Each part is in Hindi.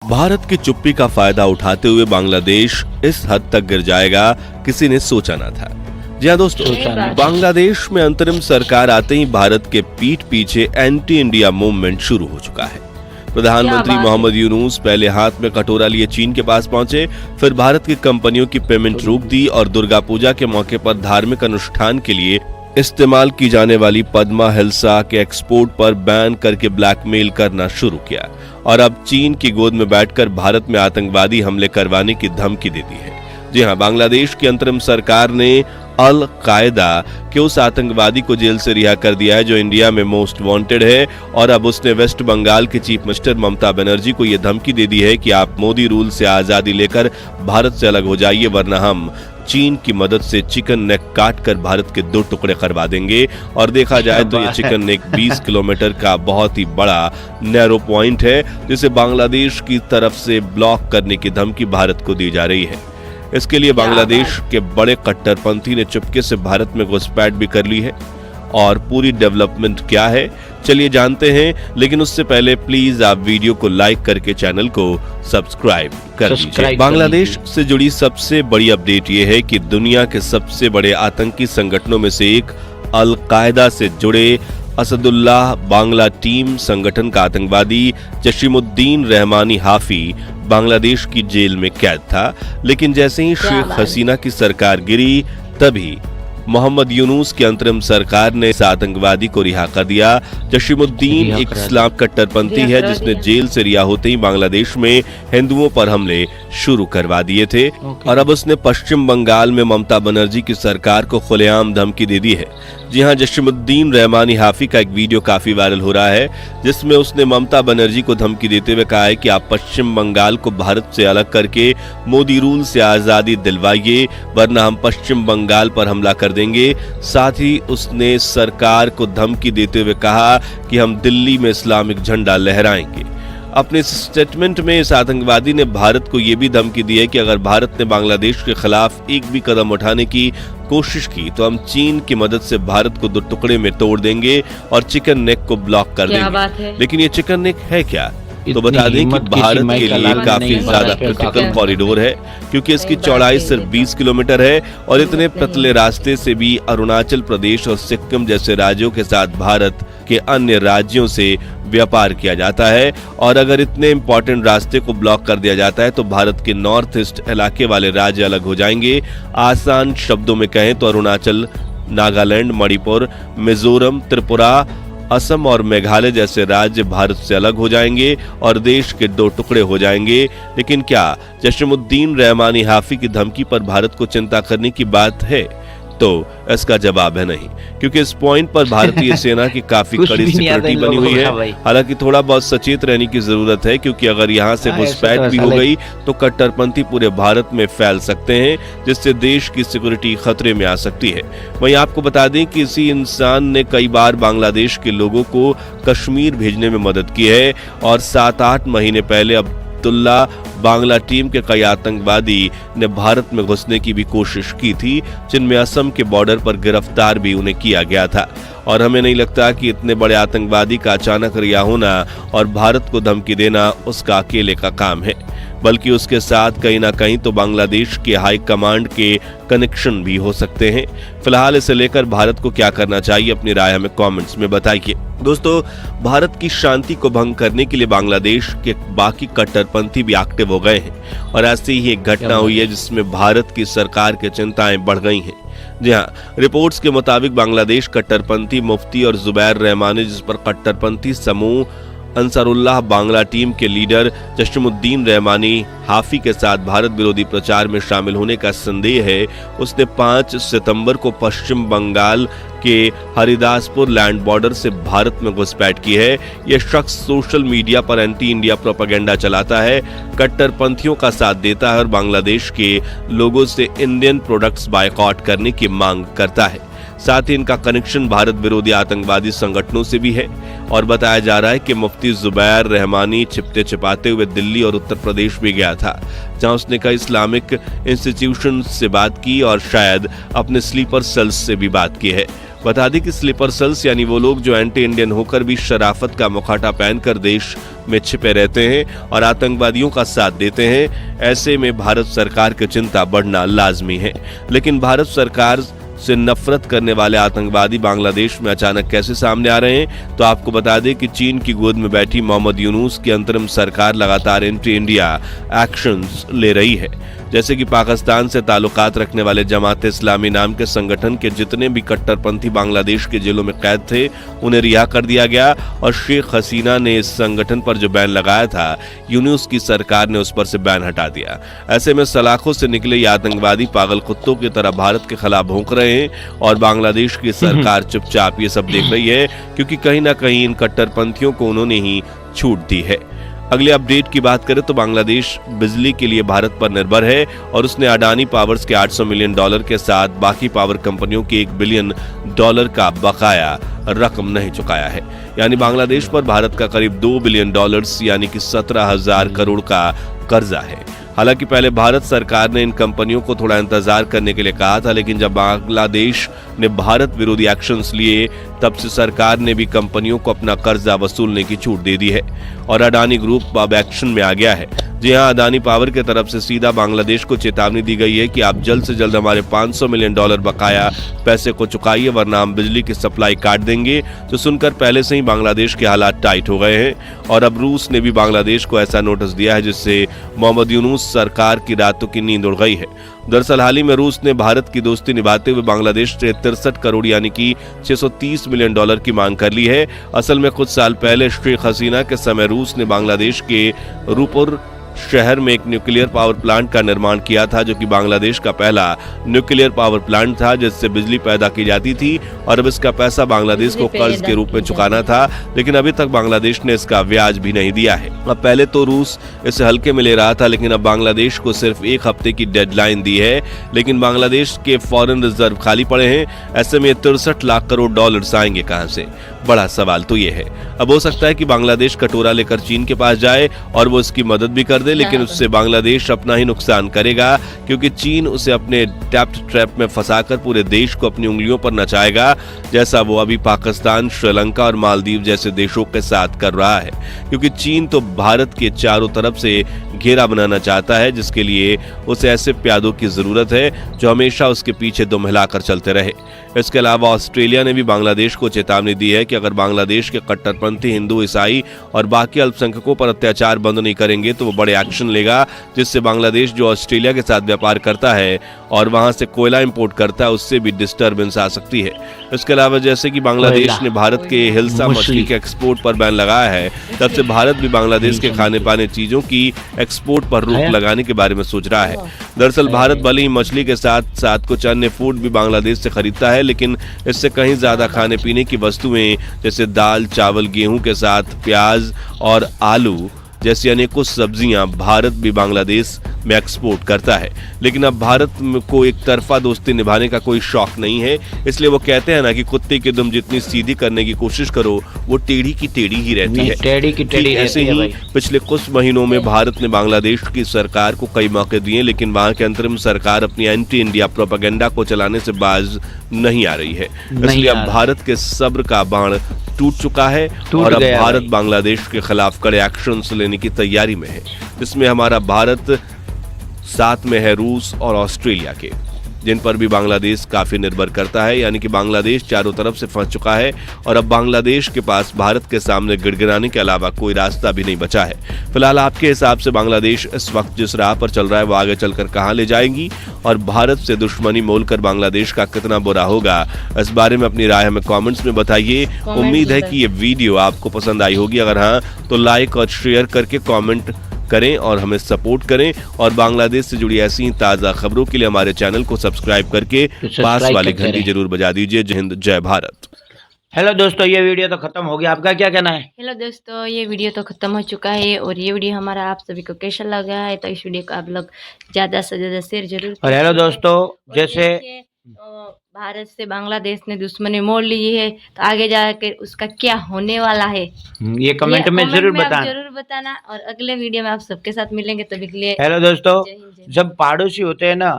भारत की चुप्पी का फायदा उठाते हुए बांग्लादेश इस हद तक गिर जाएगा किसी ने सोचा न था। जी हाँ दोस्तों, बांग्लादेश में अंतरिम सरकार आते ही भारत के पीठ पीछे एंटी इंडिया मूवमेंट शुरू हो चुका है। प्रधानमंत्री मोहम्मद यूनूस पहले हाथ में कटोरा लिए चीन के पास पहुंचे, फिर भारत की कंपनियों की पेमेंट रोक दी और दुर्गा पूजा के मौके पर धार्मिक अनुष्ठान के लिए इस्तेमाल की जाने वाली पद्मा हिल्सा के एक्सपोर्ट पर बैन करके ब्लैकमेल करना शुरू किया और अब चीन की गोद में बैठकर भारत में आतंकवादी हमले करवाने की धमकी दे दी है। जी हाँ, बांग्लादेश की अंतरिम सरकार ने अल कायदा के उस आतंकवादी को जेल से रिहा कर दिया है जो इंडिया में मोस्ट वांटेड है और अब उसने वेस्ट बंगाल के चीफ मिनिस्टर ममता बनर्जी को यह धमकी दे दी है कि आप मोदी रूल से आजादी लेकर भारत से अलग हो जाइए, वरना हम चीन की मदद से चिकन नेक काट कर भारत के 2 टुकड़े करवा देंगे। और देखा जाए तो ये चिकन नेक 20 किलोमीटर का बहुत ही बड़ा नैरो पॉइंट है जिसे बांग्लादेश की तरफ से ब्लॉक करने की धमकी भारत को दी जा रही है। इसके लिए बांग्लादेश के बड़े कट्टरपंथी ने चुपके से भारत में घुसपैठ भी कर ली है। और पूरी डेवलपमेंट क्या है चलिए जानते हैं, लेकिन उससे पहले प्लीज आप वीडियो को लाइक करके चैनल को सब्सक्राइब कर लीजिए। बांग्लादेश से जुड़ी सबसे बड़ी अपडेट ये है कि दुनिया के सबसे बड़े आतंकी संगठनों में से एक अल कायदा से जुड़े असदुल्लाह बांग्ला टीम संगठन का आतंकवादी जशीमुद्दीन रहमानी हाफी बांग्लादेश की जेल में कैद था, लेकिन जैसे ही शेख हसीना की सरकार गिरी तभी मोहम्मद यूनूस की अंतरिम सरकार ने इस आतंकवादी को रिहा कर दिया। जशीमुद्दीन एक इस्लाम कट्टरपंथी है जिसने जेल से रिहा होते ही बांग्लादेश में हिंदुओं पर हमले शुरू करवा दिए थे और अब उसने पश्चिम बंगाल में ममता बनर्जी की सरकार को खुलेआम धमकी दे दी है। जी हाँ, जशीमुद्दीन रहमानी हाफी का एक वीडियो काफी वायरल हो रहा है जिसमें उसने ममता बनर्जी को धमकी देते हुए कहा है कि आप पश्चिम बंगाल को भारत से अलग करके मोदी रूल से आजादी दिलवाइए, वरना हम पश्चिम बंगाल पर हमला कर देंगे। साथ ही उसने सरकार को धमकी देते हुए कहा कि हम दिल्ली में इस्लामिक झंडा लहराएंगे। अपने स्टेटमेंट में इस आतंकवादी ने भारत को यह भी धमकी दी है कि अगर भारत ने बांग्लादेश के खिलाफ एक भी कदम उठाने की कोशिश की तो हम चीन की मदद से भारत को 2 टुकड़े में तोड़ देंगे और चिकन नेक को ब्लॉक कर देंगे। लेकिन ये चिकन नेक है क्या? तो बता दें कि भारत के लिए काफी ज्यादा क्रिटिकल कॉरिडोर है क्योंकि इसकी चौड़ाई सिर्फ 20 किलोमीटर है और इतने पतले रास्ते से भी अरुणाचल प्रदेश और सिक्किम जैसे राज्यों के साथ भारत के अन्य राज्यों से व्यापार किया जाता है। और अगर इतने इंपॉर्टेंट रास्ते को ब्लॉक कर दिया जाता है तो भारत के नॉर्थ ईस्ट इलाके वाले राज्य अलग हो जाएंगे। आसान शब्दों में कहें तो अरुणाचल, नागालैंड, मणिपुर, मिजोरम, त्रिपुरा, असम और मेघालय जैसे राज्य भारत से अलग हो जाएंगे और देश के 2 टुकड़े हो जाएंगे। लेकिन क्या जशीमुद्दीन रहमानी हाफी की धमकी पर भारत को चिंता करने की बात है? तो इसका जवाब है नहीं, क्योंकि इस पॉइंट पर भारतीय सेना की काफी कड़ी सिक्योरिटी बनी हुई है। हालांकि थोड़ा बहुत सचेत रहने की जरूरत है क्योंकि अगर यहाँ से घुसपैठ भी हो गई तो कट्टरपंथी पूरे भारत में फैल सकते हैं जिससे देश की सिक्योरिटी खतरे में आ सकती है। वहीं आपको बता दें कि इसी इंसान ने कई बार बांग्लादेश के लोगों को कश्मीर भेजने में मदद की है और 7-8 महीने पहले अब्दुल्ला बांग्ला टीम के कई आतंकवादी ने भारत में घुसने की भी कोशिश की थी, जिनमें असम के बॉर्डर पर गिरफ्तार भी उन्हें किया गया था। और हमें नहीं लगता कि इतने बड़े आतंकवादी का अचानक रिहा होना और भारत को धमकी देना उसका अकेले का काम है, बल्कि उसके साथ कहीं ना कहीं तो बांग्लादेश के हाई कमांड के कनेक्शन भी हो सकते हैं। फिलहाल इसे लेकर भारत को क्या करना चाहिए, अपनी राय हमें कमेंट्स में बताइए। दोस्तों, भारत की शांति को भंग करने के लिए बांग्लादेश के बाकी कट्टरपंथी भी एक्टिव हो गए हैं और ऐसी ही एक घटना हुई है जिसमें भारत की सरकार की चिंताएं बढ़ गई हैं। जी हाँ, रिपोर्ट्स के मुताबिक बांग्लादेश कट्टरपंथी मुफ्ती और जुबैर रहमानी, जिस पर कट्टरपंथी समूह अंसारुल्लाह बांग्ला टीम के लीडर जशीमुद्दीन रहमानी हाफी के साथ भारत विरोधी प्रचार में शामिल होने का संदेह है, उसने 5 सितंबर को पश्चिम बंगाल के हरिदासपुर लैंड बॉर्डर से भारत में घुसपैठ की है। यह शख्स सोशल मीडिया पर एंटी इंडिया प्रोपेगेंडा चलाता है, कट्टरपंथियों का साथ देता है और बांग्लादेश के लोगों से इंडियन प्रोडक्ट्स बायकॉट करने की मांग करता है। साथ ही इनका कनेक्शन भारत विरोधी आतंकवादी संगठनों से भी है और बताया जा रहा है कि मुफ्ती जुबैर रहमानी छिपते छिपाते हुए दिल्ली और उत्तर प्रदेश भी गया था, जहां उसने कई इस्लामिक इंस्टीट्यूशन से बात की और शायद अपने स्लीपर सेल्स से भी बात की है। बता दें कि स्लीपर सेल्स यानी वो लोग जो एंटी इंडियन होकर भी शराफत का मुखौटा पहनकर देश में छिपे रहते हैं और आतंकवादियों का साथ देते हैं। ऐसे में भारत सरकार की चिंता बढ़ना लाजमी है। लेकिन भारत सरकार से नफरत करने वाले आतंकवादी बांग्लादेश में अचानक कैसे सामने आ रहे हैं, तो आपको बता दें कि चीन की गोद में बैठी मोहम्मद यूनुस की अंतरिम सरकार लगातार एंटी इंडिया एक्शंस ले रही है। जैसे कि पाकिस्तान से ताल्लुकात रखने वाले जमात इस्लामी नाम के संगठन के जितने भी कट्टरपंथी बांग्लादेश के जेलों में कैद थे, उन्हें रिहा कर दिया गया और शेख हसीना ने इस संगठन पर जो बैन लगाया था, यूनुस की सरकार ने उस पर से बैन हटा दिया। ऐसे में सलाखों से निकले ये आतंकवादी पागल कुत्तों की तरह भारत के खिलाफ भौंक रहे हैं और बांग्लादेश की सरकार चुपचाप ये सब देख रही है, क्योंकि कहीं ना कहीं इन कट्टरपंथियों को उन्होंने ही छूट दी है। अगले अपडेट की बात करें तो बांग्लादेश बिजली के लिए भारत पर निर्भर है और उसने अडानी पावर्स के $800 मिलियन के साथ बाकी पावर कंपनियों के $1 बिलियन का बकाया रकम नहीं चुकाया है। यानी बांग्लादेश पर भारत का करीब $2 बिलियन यानी कि 17,000 करोड़ का कर्जा है। हालांकि पहले भारत सरकार ने इन कंपनियों को थोड़ा इंतजार करने के लिए कहा था, लेकिन जब बांग्लादेश ने भारत विरोधी एक्शंस लिए, तब से सरकार ने भी कंपनियों को अपना कर्जा वसूलने की छूट दे दी है और अडानी ग्रुप अब एक्शन में आ गया है। जी हां, अडानी पावर की तरफ से सीधा बांग्लादेश को चेतावनी दी गई है कि आप जल्द से जल्द हमारे $500 मिलियन बकाया पैसे को चुकाइए, वरना हम बिजली की सप्लाई काट देंगे। तो सुनकर पहले से ही बांग्लादेश के हालात टाइट हो गए हैं और अब रूस ने भी बांग्लादेश को ऐसा नोटिस दिया है जिससे मोहम्मद यूनुस सरकार की रातों की नींद उड़ गई है। दरअसल हाल ही में रूस ने भारत की दोस्ती निभाते हुए बांग्लादेश से 63 करोड़ यानी कि $630 मिलियन की मांग कर ली है। असल में कुछ साल पहले शेख हसीना के समय रूस ने बांग्लादेश के रूपुर शहर में एक न्यूक्लियर पावर प्लांट का निर्माण किया था, जो कि बांग्लादेश का पहला न्यूक्लियर पावर प्लांट था जिससे बिजली पैदा की जाती थी और अब इसका पैसा बांग्लादेश को कर्ज के रूप में चुकाना था, लेकिन अभी तक बांग्लादेश ने इसका ब्याज भी नहीं दिया है। अब पहले तो रूस इसे हल्के में ले रहा था, लेकिन अब बांग्लादेश को सिर्फ 1 हफ्ते की डेडलाइन दी है, लेकिन बांग्लादेश के फॉरेन रिजर्व खाली पड़े हैं। ऐसे में $63 लाख करोड़ आएंगे कहां से? बड़ा सवाल तो ये है। अब हो सकता है कि बांग्लादेश कटोरा लेकर चीन के पास जाए और वो इसकी मदद भी कर दे, लेकिन उससे बांग्लादेश अपना ही नुकसान करेगा, क्योंकि चीन उसे अपने डेप्ट ट्रैप में फंसाकर पूरे देश को अपनी उंगलियों पर नचाएगा, जैसा वो अभी पाकिस्तान, श्रीलंका और मालदीव जैसे देशों के साथ कर रहा है। क्योंकि चीन तो भारत के चारों तरफ से घेरा बनाना चाहता है, जिसके लिए उसे ऐसे प्यादों की जरूरत है जो हमेशा उसके पीछे दुम हिलाकर चलते रहे। इसके अलावा ऑस्ट्रेलिया ने भी बांग्लादेश को चेतावनी दी है कि अगर बांग्लादेश के कट्टरपंथी हिंदू, ईसाई और बाकी अल्पसंख्यकों पर अत्याचार बंद नहीं करेंगे तो वो बड़े एक्शन लेगा, जिससे बांग्लादेश जो ऑस्ट्रेलिया के साथ व्यापार करता है और वहां से कोयला इंपोर्ट करता है, उससे भी डिस्टर्बेंस आ सकती है। इसके अलावा जैसे कि बांग्लादेश ने भारत के हिल्सा मछली के एक्सपोर्ट पर बैन लगाया है, तब से भारत भी बांग्लादेश के खाने पाने चीजों की एक्सपोर्ट पर रोक लगाने के बारे में सोच रहा है। दरअसल भारत भले ही मछली के साथ साथ कुछ अन्य फूड भी बांग्लादेश से खरीदता है, लेकिन इससे कहीं ज्यादा खाने पीने की वस्तुएं जैसे दाल, चावल, गेहूं के साथ प्याज और आलू जैसी अनेकों सब्जियां भारत भी बांग्लादेश में एक्सपोर्ट करता है। लेकिन अब भारत को एक तरफा दोस्ती निभाने का कोई शौक नहीं है, इसलिए वो कहते हैं ना कि कुत्ते की दुम जितनी सीधी करने की कोशिश करो, वो टेढ़ी की टेढ़ी ही रहती है। टेढ़ी की टेढ़ी ऐसे ही पिछले कुछ महीनों में भारत ने बांग्लादेश की सरकार को कई मौके दिए, लेकिन वहां की अंतरिम सरकार अपनी एंटी इंडिया प्रोपेगेंडा को चलाने से बाज नहीं आ रही है। इसलिए अब भारत के सब्र का बाण टूट चुका है और अब भारत बांग्लादेश के खिलाफ कड़े एक्शंस लेने की तैयारी में है, जिसमें हमारा भारत साथ में है रूस और ऑस्ट्रेलिया के, जिन पर भी बांग्लादेश काफी निर्भर करता है। यानी कि बांग्लादेश चारों तरफ से फंस चुका है और अब बांग्लादेश के पास भारत के सामने गिड़गिड़ाने के अलावा कोई रास्ता भी नहीं बचा है। फिलहाल आपके हिसाब से बांग्लादेश इस वक्त जिस राह पर चल रहा है वो आगे चलकर कहां ले जाएंगी और भारत से दुश्मनी मोलकर बांग्लादेश का कितना बुरा होगा, इस बारे में अपनी राय हमें कॉमेंट्स में बताइए। उम्मीद है कि ये वीडियो आपको पसंद आई होगी। अगर हाँ तो लाइक और शेयर करके कॉमेंट करें और हमें सपोर्ट करें और बांग्लादेश से जुड़ी ऐसी ही ताज़ा खबरों के लिए हमारे चैनल को सब्सक्राइब करके पास वाली घंटी जरूर बजा दीजिए। जय हिंद, जय भारत। हेलो दोस्तों, ये वीडियो तो खत्म हो गया, आपका क्या कहना है? हेलो दोस्तों, ये वीडियो तो खत्म हो चुका है और ये वीडियो हमारा आप सभी को कैसा लगा है, तो इस वीडियो को आप लोग ज़्यादा से ज़्यादा शेयर जरूर। और हेलो दोस्तों, जैसे तो भारत से बांग्लादेश ने दुश्मनी मोड़ ली है, तो आगे जाकर उसका क्या होने वाला है ये कमेंट में जरूर आप बताना। जरूर बताना। और अगले वीडियो में आप सबके साथ मिलेंगे, तभी के लिए हेलो दोस्तों, जय हिंद, जय भारत। जब पड़ोसी होते हैं ना,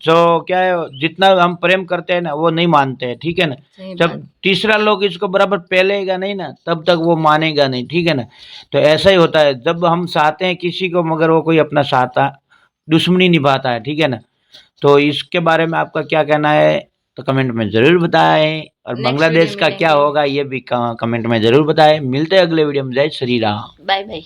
तो क्या है, जितना हम प्रेम करते हैं ना वो नहीं मानते हैं, ठीक है ना। सही जब बात। तीसरा लोग इसको बराबर पहलेगा नहीं ना, तब तक वो मानेगा नहीं, ठीक है ना। तो ऐसा ही होता है, जब हम चाहते हैं किसी को मगर वो कोई अपना साथा दुश्मनी निभाता है, ठीक है ना। तो इसके बारे में आपका क्या कहना है तो कमेंट में जरूर बताएं, और नेक्स्ट बांग्लादेश वीडियो का क्या मिलेंगे। होगा ये भी कमेंट में जरूर बताएं। मिलते हैं अगले वीडियो में। जय श्री राम। Bye bye.